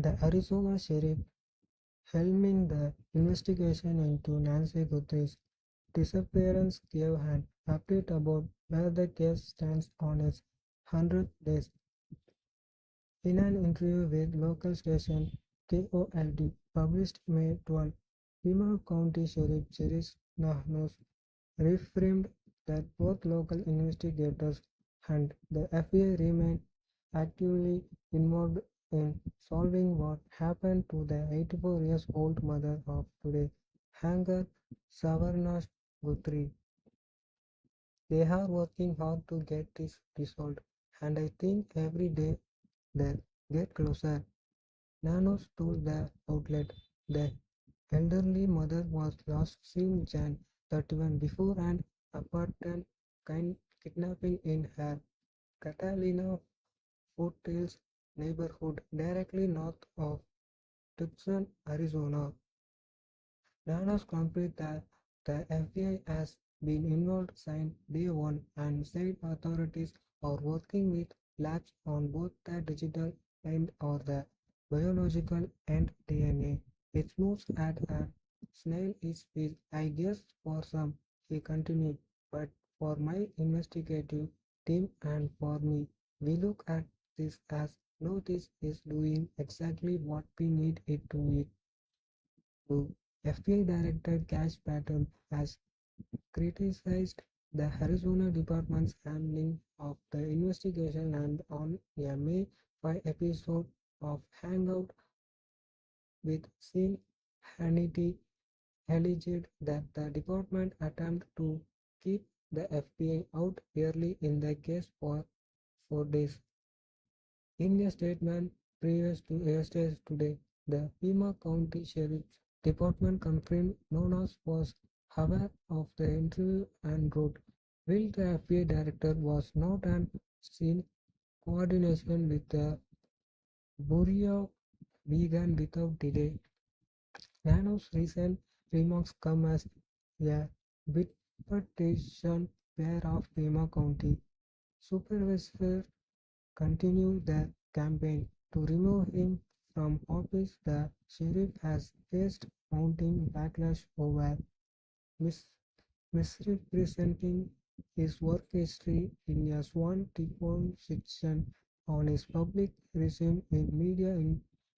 The Arizona sheriff helming the investigation into Nancy Guthrie's disappearance gave an update about where the case stands on its 100th day. In an interview with local station KOLD published May 12, Pima County Sheriff Jerry Nahanos reframed that both local investigators and the FBI remain actively involved in solving what happened to the 84-year-old mother of today, Hanger Savarnash Guthrie. They are working hard to get this resolved, and I think every day they get closer. Nanos told the outlet the elderly mother was last seen Jan 31 before an apartment kidnapping in her Catalina Foothills neighborhood directly north of Tucson, Arizona. Nanos concluded that the FBI has been involved since day one and said authorities are working with labs on both the digital end or the biological end DNA. It moves at a snail speed, I guess, for some, he continued, but for my investigative team and for me, we look at this as no, this is doing exactly what we need it to do. FBI Director Cash Patton has criticized the Arizona Department's handling of the investigation and on a May 5 episode of Hangout with Sean Hannity alleged that the department attempted to keep the FBI out early in the case for 4 days. In a statement previous to yesterday's today, the Pima County Sheriff's Department confirmed Nonas was aware of the interview and wrote, "Will the FBI director was not an seen coordination with the Bureau began without delay." Nano's recent remarks come as a repetition pair of Pima County supervisor continue the campaign to remove him from office. The sheriff has faced mounting backlash over mis- misrepresenting his work history in a sworn deposition on his public resume in media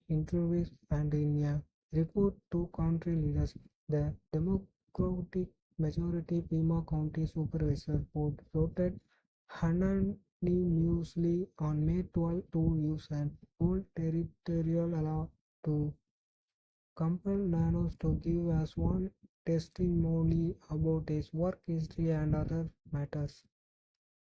interviews and in a report to country leaders. The Democratic majority Pima County Supervisor Board voted unanimously on May 12 to use an old territorial law to compel Nanos to give a sworn testimony about his work history and other matters.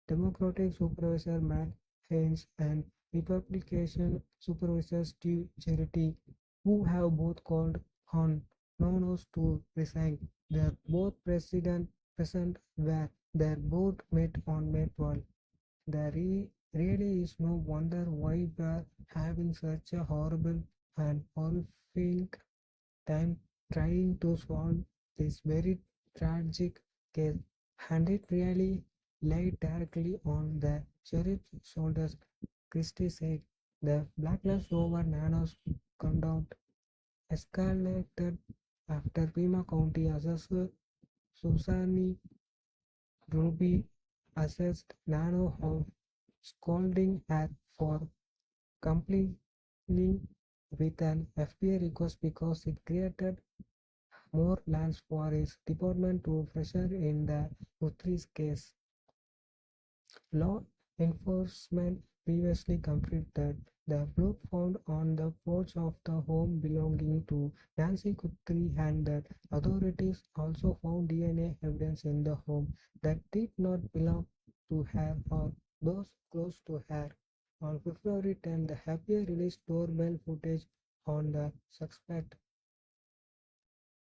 Democratic Supervisor Matt Haynes and Republican Supervisor Steve Charity, who have both called on Nanos to resign, were both present where their board met on May 12. There really is no wonder why we are having such a horrible and horrifying time trying to solve this very tragic case, and it really laid directly on the sheriff's shoulders. Christie said the backlash over Nano's conduct escalated after Pima County Assessor Susanne Ruby assessed Nano of scolding her for complying with an FBI request because it created more lands for his department to pressure in the Guthrie's case. Law enforcement previously confirmed the blood found on the porch of the home belonging to Nancy Guthrie and that authorities also found DNA evidence in the home that did not belong to her or those close to her. On February 10, the FBI released doorbell footage on the suspect